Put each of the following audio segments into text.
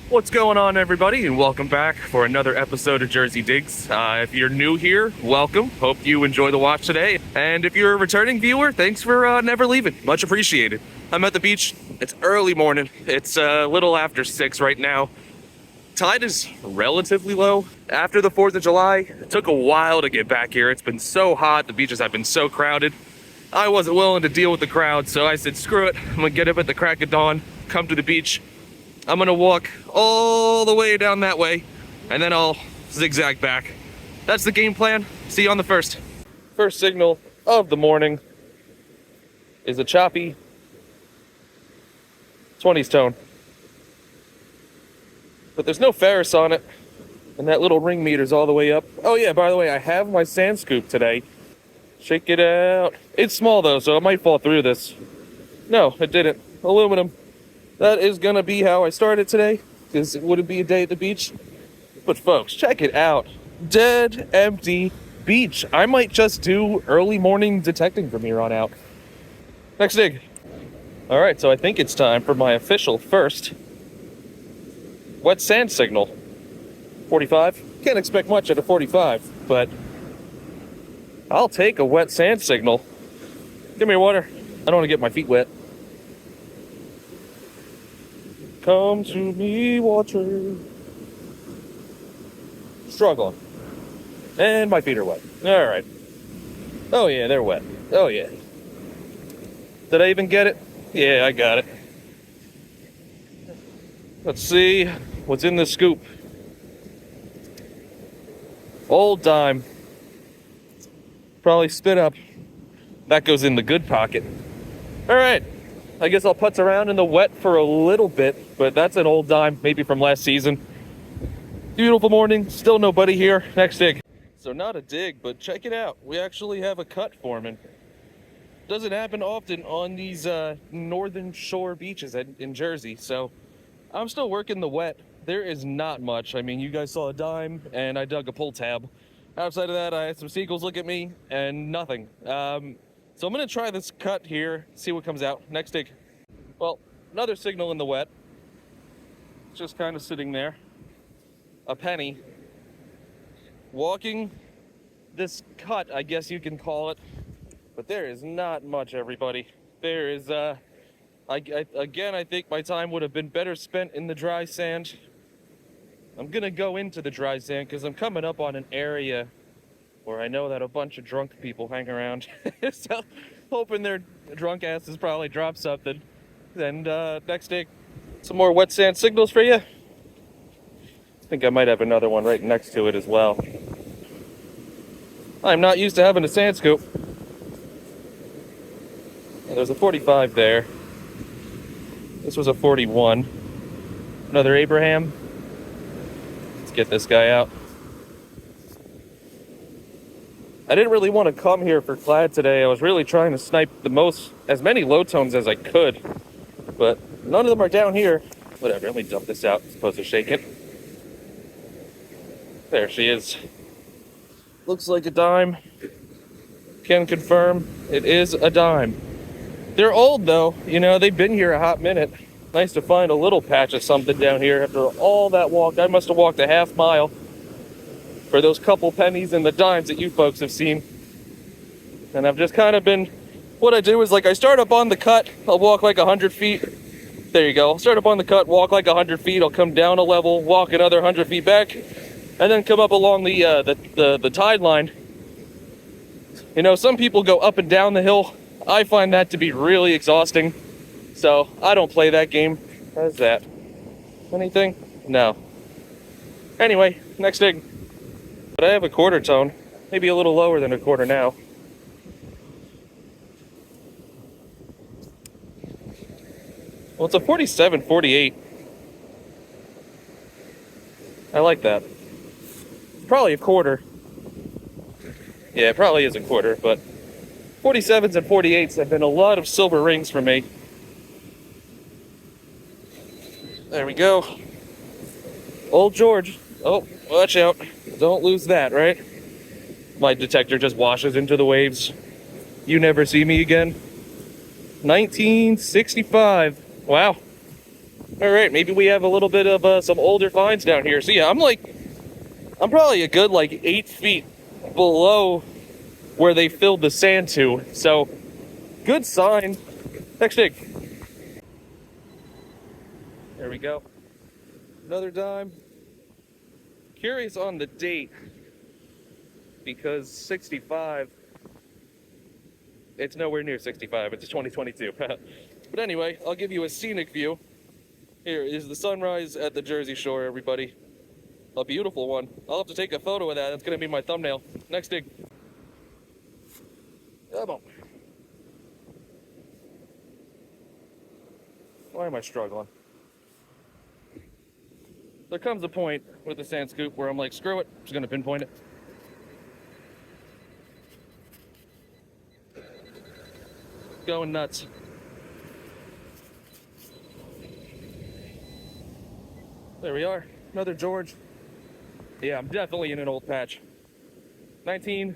What's going on, everybody, and welcome back for another episode of Jersey Digs. If you're new here, welcome. Hope you enjoy the watch today. And if you're a returning viewer, thanks for never leaving. Much appreciated. I'm at the beach. It's early morning. It's a little after 6 right now. Tide is relatively low. After the 4th of July, it took a while to get back here. It's been so hot. The beaches have been so crowded. I wasn't willing to deal with the crowd, so I said, screw it. I'm going to get up at the crack of dawn, come to the beach. I'm gonna walk all the way down that way, and then I'll zigzag back. That's the game plan. See you on the first. First signal of the morning is a choppy 20s tone. But there's no Ferris on it, and that little ring meter's all the way up. Oh yeah, by the way, I have my sand scoop today. Check it out. It's small though, so it might fall through this. No, it didn't. Aluminum. That is gonna be how I started today, because it wouldn't be a day at the beach. But folks, check it out. Dead, empty beach. I might just do early morning detecting from here on out. Next dig. All right, so I think it's time for my official first wet sand signal. 45. Can't expect much at a 45, but I'll take a wet sand signal. Give me your water. I don't want to get my feet wet. Come to me, water. Struggling. And my feet are wet. All right. Oh, yeah, they're wet. Oh, yeah. Did I even get it? Yeah, I got it. Let's see what's in this scoop. Old dime. Probably spit up. That goes in the good pocket. All right. I guess I'll putz around in the wet for a little bit, but that's an old dime, maybe from last season. Beautiful morning, still nobody here. Next dig. So not a dig, but check it out. We actually have a cut forming. Doesn't happen often on these northern shore beaches in Jersey, so I'm still working the wet. There is not much. I mean, you guys saw a dime, and I dug a pull tab. Outside of that, I had some seagulls look at me, and nothing. So I'm going to try this cut here, see what comes out. Next dig. Well, another signal in the wet. It's just kind of sitting there. A penny. Walking this cut, I guess you can call it. But there is not much, everybody. There is, again, I think my time would have been better spent in the dry sand. I'm going to go into the dry sand because I'm coming up on an area where I know that a bunch of drunk people hang around. So, hoping their drunk asses probably drop something. And next dig, some more wet sand signals for you. I think I might have another one right next to it as well. I'm not used to having a sand scoop. And there's a 45 there. This was a 41. Another Abraham. Let's get this guy out. I didn't really want to come here for clad today. I was really trying to snipe as many low tones as I could, but none of them are down here. Whatever, let me dump this out. I'm supposed to shake it. There she is. Looks like a dime. Can confirm it is a dime. They're old though, you know, they've been here a hot minute. Nice to find a little patch of something down here after all that walk. I must have walked a half mile for those couple pennies and the dimes that you folks have seen. And I've just kind of been, what I do is like I start up on the cut, I'll walk like 100 feet. There you go. I'll start up on the cut, walk like 100 feet, I'll come down a level, walk another 100 feet back, and then come up along the tide line. You know, some people go up and down the hill. I find that to be really exhausting. So I don't play that game. How's that? Anything? No. Anyway, next dig. But I have a quarter tone, maybe a little lower than a quarter now. Well, it's a 47, 48. I like that. Probably a quarter. Yeah, it probably is a quarter, but 47s and 48s have been a lot of silver rings for me. There we go. Old George. Oh, watch out. Don't lose that, right? My detector just washes into the waves. You never see me again. 1965. Wow. All right, maybe we have a little bit of some older finds down here. So yeah, I'm probably a good like 8 feet below where they filled the sand to. So good sign. Next dig. There we go. Another dime. Curious on the date because 65, it's nowhere near 65, it's 2022. But anyway, I'll give you a scenic view. Here is the sunrise at the Jersey Shore, everybody. A beautiful one. I'll have to take a photo of that. That's gonna be my thumbnail. Next dig. Come on. Why am I struggling? There comes a point with the sand scoop where I'm like, screw it, I'm just gonna pinpoint it. Going nuts. There we are, another George. Yeah, I'm definitely in an old patch. 19,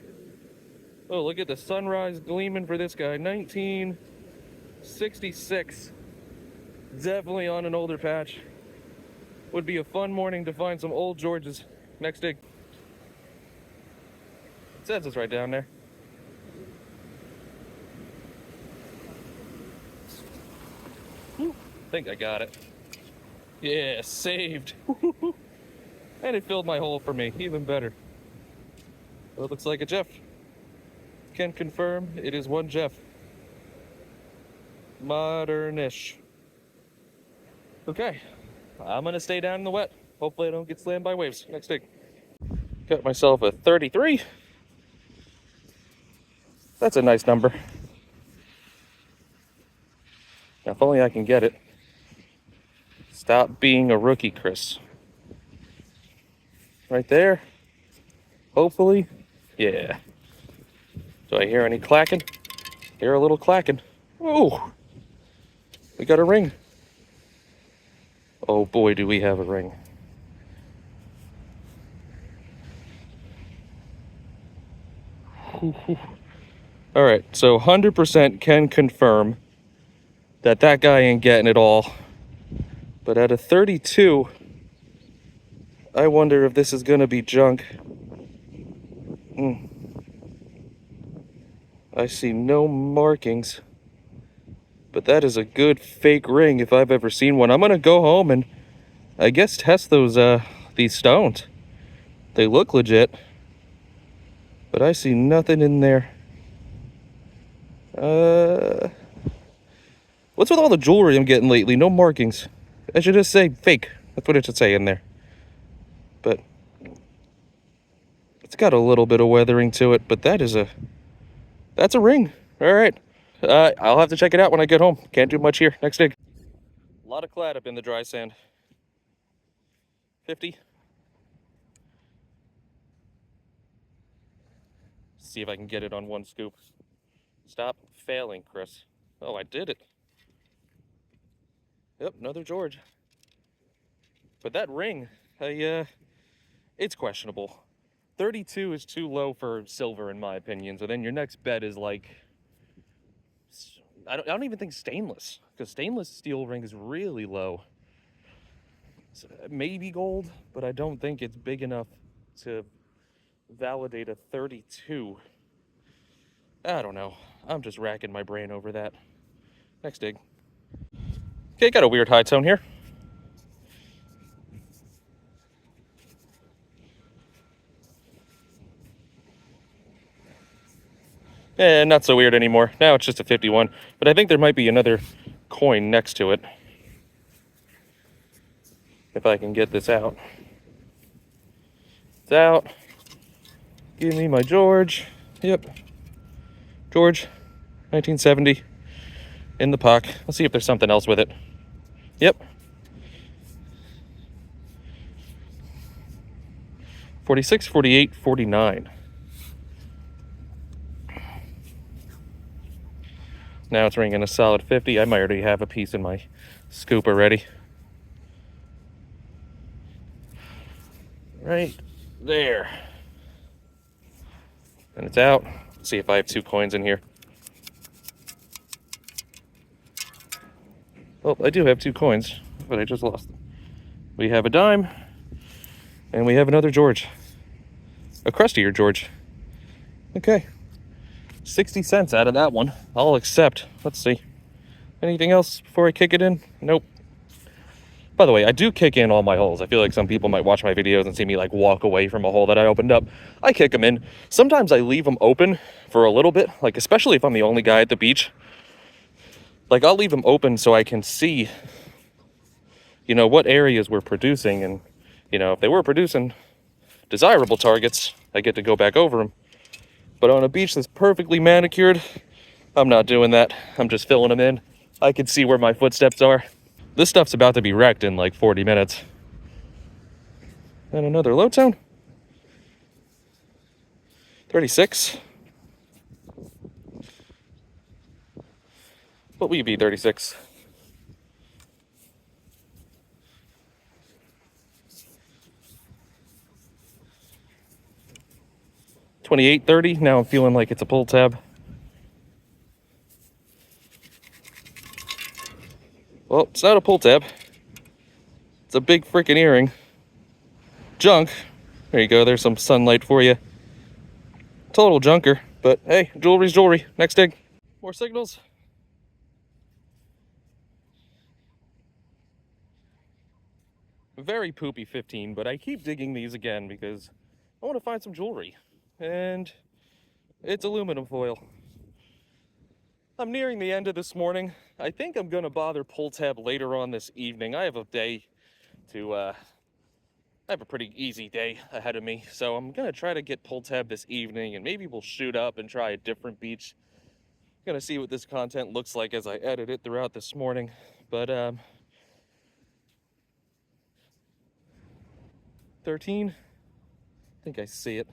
oh, look at the sunrise gleaming for this guy. 1966. Definitely on an older patch. Would be a fun morning to find some old Georges. Next dig. It says it's right down there. I think I got it. Yeah, saved. And it filled my hole for me, even better. Well, it looks like a Jeff. Can confirm it is one Jeff. Modernish. Okay, I'm gonna stay down in the wet. Hopefully I don't get slammed by waves. Next dig. Got myself a 33. That's a nice number. Now, if only I can get it. Stop being a rookie, Chris. Right there. Hopefully. Yeah. Do I hear any clacking? Hear a little clacking. Oh, we got a ring. Oh boy, do we have a ring. All right, so 100% can confirm that that guy ain't getting it all. But at a 32, I wonder if this is gonna be junk. I see no markings, but that is a good fake ring if I've ever seen one. I'm gonna go home and I guess test these stones. They look legit, but I see nothing in there. What's with all the jewelry I'm getting lately? No markings. I should just say fake. That's what it should say in there. But it's got a little bit of weathering to it, but that's a ring. All right. I'll have to check it out when I get home. Can't do much here. Next dig. A lot of clad up in the dry sand. 50. See if I can get it on one scoop. Stop failing, Chris. Oh, I did it. Yep, another George. But that ring, it's questionable. 32 is too low for silver, in my opinion. So then your next bet is like, I don't even think stainless, because stainless steel ring is really low. So maybe gold, but I don't think it's big enough to validate a 32. I don't know. I'm just racking my brain over that. Next dig. Okay, got a weird high tone here. Not so weird anymore. Now it's just a 51, but I think there might be another coin next to it. If I can get this out. It's out. Give me my George. Yep. George, 1970. In the puck. Let's see if there's something else with it. Yep. 46, 48, 49. Now it's ringing a solid 50. I might already have a piece in my scoop already. Right there. And it's out. Let's see if I have 2 coins in here. Oh, I do have 2 coins. but I just lost them. We have a dime, and we have another George. A crustier George. Okay. 60 cents out of that one. I'll accept. Let's see. Anything else before I kick it in? Nope. By the way, I do kick in all my holes. I feel like some people might watch my videos and see me like walk away from a hole that I opened up. I kick them in. Sometimes I leave them open for a little bit, like especially if I'm the only guy at the beach. Like I'll leave them open so I can see, you know, what areas we're producing. And, you know, if they were producing desirable targets, I get to go back over them. But on a beach that's perfectly manicured, I'm not doing that. I'm just filling them in. I can see where my footsteps are. This stuff's about to be wrecked in like 40 minutes. And another low tone. 36. What will you be, 36? $28, $30. Now I'm feeling like it's a pull tab. Well, it's not a pull tab. It's a big freaking earring. Junk. There you go. There's some sunlight for you. Total junker. But hey, jewelry's jewelry. Next dig. More signals. Very poopy 15, but I keep digging these again because I want to find some jewelry. And it's aluminum foil. I'm nearing the end of this morning. I think I'm going to bother pull tab later on this evening. I have a day to, I have a pretty easy day ahead of me. So I'm going to try to get pull tab this evening and maybe we'll shoot up and try a different beach. I'm going to see what this content looks like as I edit it throughout this morning. But, 13, I think I see it.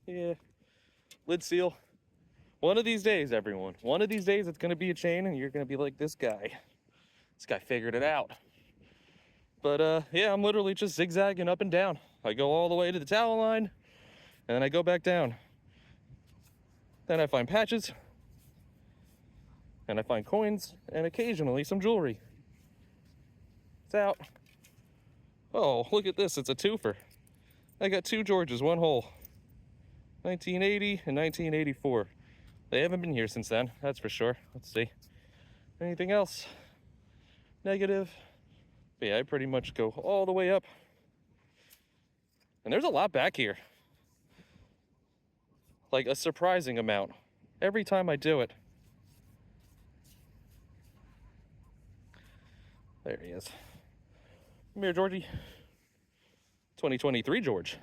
Yeah, lid seal. One of these days, everyone, one of these days it's going to be a chain and you're going to be like this guy. This guy figured it out. But yeah, I'm literally just zigzagging up and down. I go all the way to the towel line and then I go back down. Then I find patches and I find coins and occasionally some jewelry. It's out. Oh, look at this, it's a twofer. I got two Georges, one hole. 1980 and 1984. They haven't been here since then, that's for sure. Let's see. Anything else? Negative. But yeah, I pretty much go all the way up. And there's a lot back here. Like a surprising amount. Every time I do it. There he is. Come here, Georgie. 2023 George.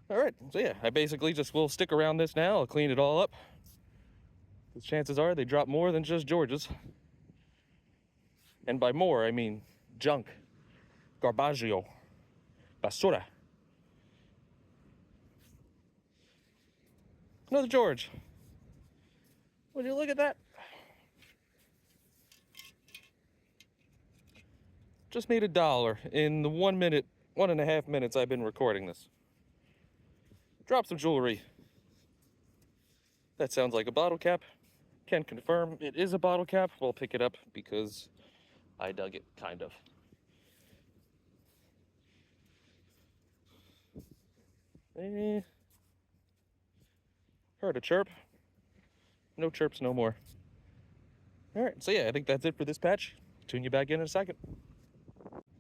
All right, so yeah, I basically just will stick around this now. I'll clean it all up. The chances are they drop more than just Georges. And by more, I mean junk, garbaggio, basura. Another George. Would you look at that? Just made $1 in the 1 minute, 1.5 minutes I've been recording this. Drop some jewelry. That sounds like a bottle cap. Can confirm it is a bottle cap. We'll pick it up because I dug it, kind of. Heard a chirp. No chirps, no more. All right, so yeah, I think that's it for this patch. Tune you back in a second.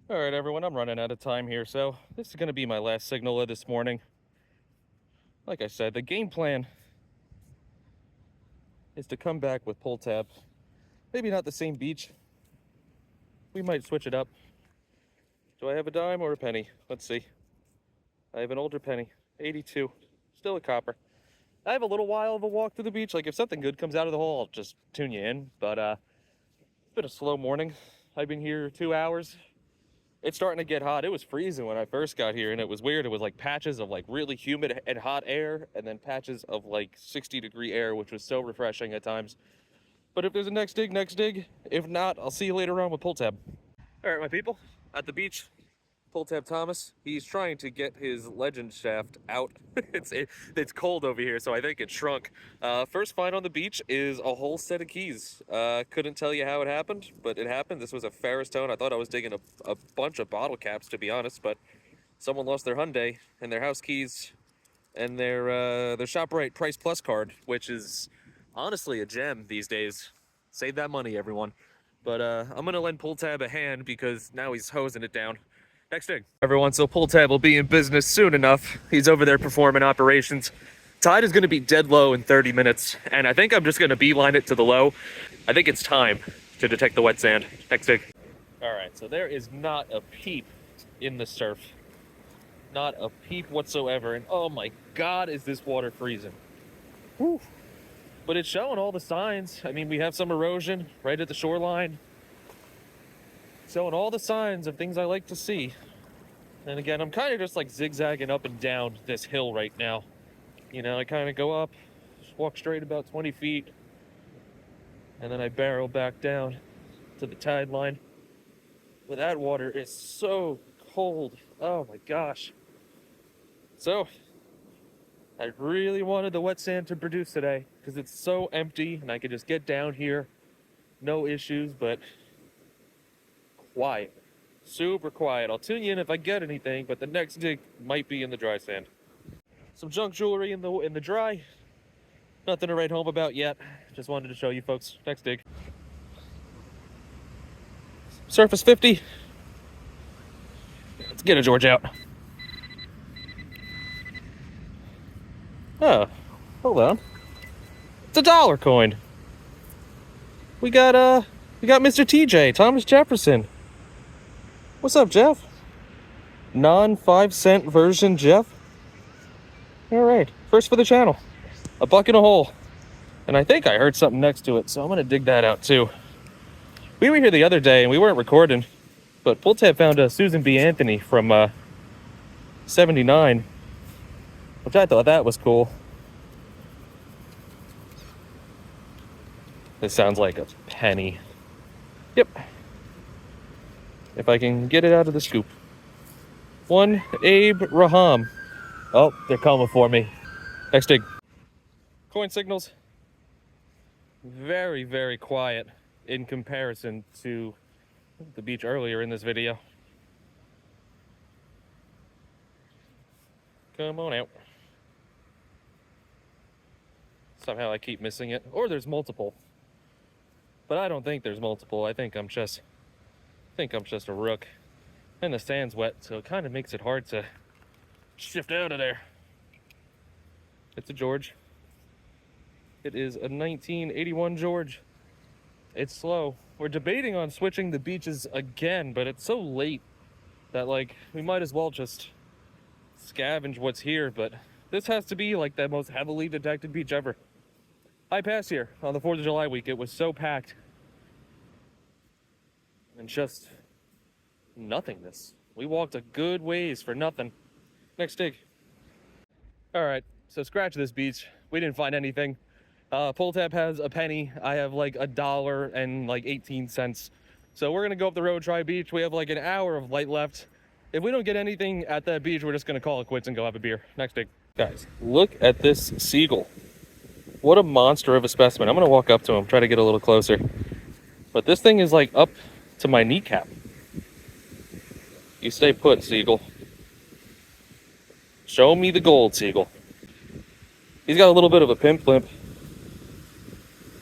All right, everyone, I'm running out of time here, so this is going to be my last signal of this morning. Like I said, the game plan is to come back with pull tab. Maybe not the same beach. We might switch it up. Do I have a dime or a penny? Let's see. I have an older penny, 82, still a copper. I have a little while of a walk to the beach. Like if something good comes out of the hole, I'll just tune you in. But it's been a slow morning. I've been here 2 hours. It's starting to get hot. It was freezing when I first got here, and it was weird. It was like patches of like really humid and hot air, and then patches of like 60-degree air, which was so refreshing at times. But if there's a next dig, next dig. If not, I'll see you later on with pull tab. All right, my people, at the beach. Pull tab Thomas, he's trying to get his legend shaft out. It's cold over here, so I think it shrunk. First find on the beach is a whole set of keys. Couldn't tell you how it happened, but it happened. This was a Ferris tone. I thought I was digging a bunch of bottle caps, to be honest, but someone lost their Hyundai and their house keys and their ShopRite Price Plus card, which is honestly a gem these days. Save that money, everyone. But I'm gonna lend Pull Tab a hand because now he's hosing it down. Next thing, everyone, so Pull Tab will be in business soon enough. He's over there performing operations. Tide is gonna be dead low in 30 minutes, and I think I'm just gonna beeline it to the low. I think it's time to detect the wet sand. Next thing. All right, so there is not a peep in the surf. Not a peep whatsoever, and oh my God, is this water freezing. Whew. But it's showing all the signs. I mean, we have some erosion right at the shoreline. Showing all the signs of things I like to see. And again, I'm kind of just like zigzagging up and down this hill right now. You know, I kind of go up, just walk straight about 20 feet, and then I barrel back down to the tide line. But that water is so cold. Oh my gosh. So, I really wanted the wet sand to produce today because it's so empty and I could just get down here, no issues, but quiet, super quiet. I'll tune you in if I get anything, but the next dig might be in the dry sand. Some junk jewelry in the dry. Nothing to write home about yet. Just wanted to show you folks. Next dig. Surface 50. Let's get a George out. Oh, hold on. It's a dollar coin. We got Mr. TJ, Thomas Jefferson. What's up, Jeff? Non-5-cent version, Jeff. All right, first for the channel. A buck in a hole. And I think I heard something next to it, so I'm gonna dig that out too. We were here the other day and we weren't recording, but Pull Tab found a Susan B. Anthony from 79, which I thought that was cool. This sounds like a penny. Yep. If I can get it out of the scoop. One Abe Raham. Oh, they're coming for me. Next dig. Coin signals. Very, very quiet in comparison to the beach earlier in this video. Come on out. Somehow I keep missing it. Or there's multiple. But I don't think there's multiple. I think I'm just a rook. And the sand's wet, so it kind of makes it hard to shift out of there. It's a George. It is a 1981 George. It's slow. We're debating on switching the beaches again, but it's so late that, like, we might as well just scavenge what's here. But this has to be like the most heavily detected beach ever. I passed here on the 4th of July week. It was so packed. And just nothingness. We walked a good ways for nothing. Next dig. All right, so scratch this beach. We didn't find anything. Pull Tab has a penny. I have like $1 and like 18 cents. So we're gonna go up the road, try beach. We have like an hour of light left. If we don't get anything at that beach, we're just gonna call it quits and go have a beer. Next dig. Guys, look at this seagull. What a monster of a specimen. I'm gonna walk up to him, try to get a little closer. But this thing is like up to my kneecap. You stay put, seagull. Show me the gold, seagull. He's got a little bit of a pimp limp.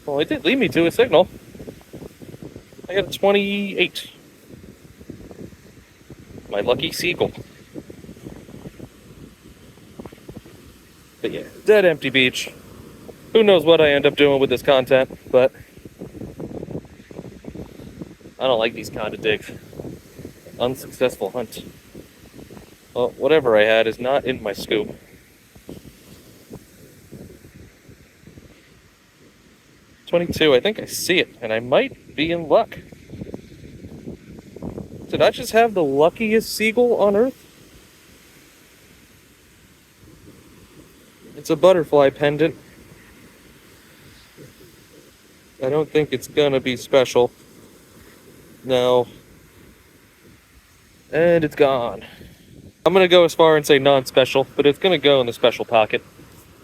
Well, it did lead me to a signal. I got a 28. My lucky seagull. But yeah, dead empty beach. Who knows what I end up doing with this content, but I don't like these kind of digs. Unsuccessful hunt. Well, whatever I had is not in my scoop. $22, I think I see it, and I might be in luck. Did I just have the luckiest seagull on Earth? It's a butterfly pendant. I don't think it's gonna be special. No. And it's gone. I'm gonna go as far and say non-special, but it's gonna go in the special pocket.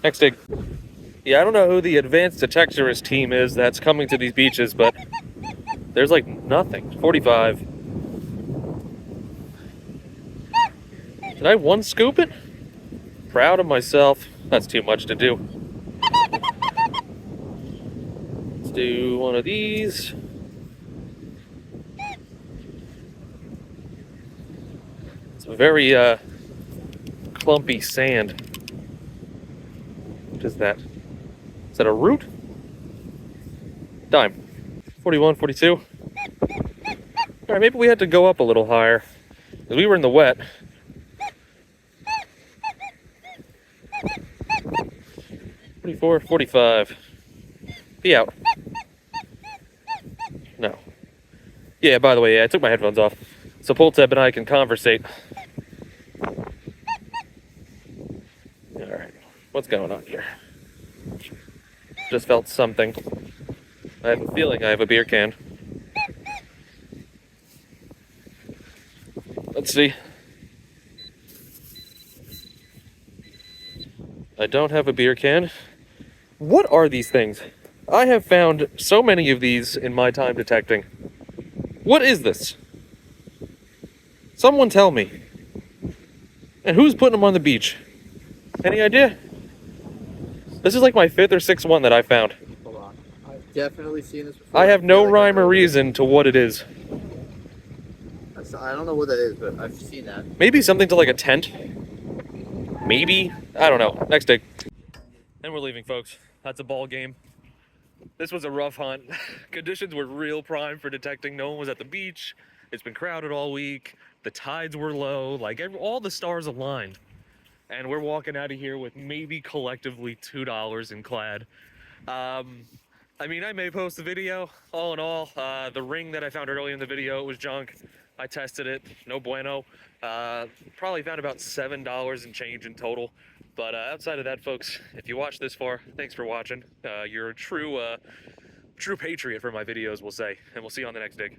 Next dig. Yeah, I don't know who the advanced detectorist team is that's coming to these beaches, but there's like nothing. 45. Did I one scoop it? Proud of myself. That's too much to do. Let's do one of these. It's a very clumpy sand. What is that? Is that a root? Dime. 41, 42. All right, maybe we had to go up a little higher because we were in the wet. 44, 45. Be out. No. Yeah, by the way, I took my headphones off. So Polteb and I can conversate. Alright, what's going on here? Just felt something. I have a feeling I have a beer can. Let's see. I don't have a beer can. What are these things? I have found so many of these in my time detecting. What is this? Someone tell me. And who's putting them on the beach? Any idea? This is like my 5th or 6th one that I found. Hold on. I've definitely seen this before. I have no feel like rhyme I or know reason to what it is. I don't know what that is, but I've seen that. Maybe something to like a tent? Maybe? I don't know. Next dig. And we're leaving, folks. That's a ball game. This was a rough hunt. Conditions were real prime for detecting. No one was at the beach. It's been crowded all week. The tides were low. Like, all the stars aligned. And we're walking out of here with maybe collectively $2 in clad. I mean, I may post the video. All in all, the ring that I found earlier in the video was junk. I tested it, no bueno. Probably found about $7 and change in total. But outside of that, folks, if you watched this far, thanks for watching. You're a true patriot for my videos, we'll say. And we'll see you on the next dig.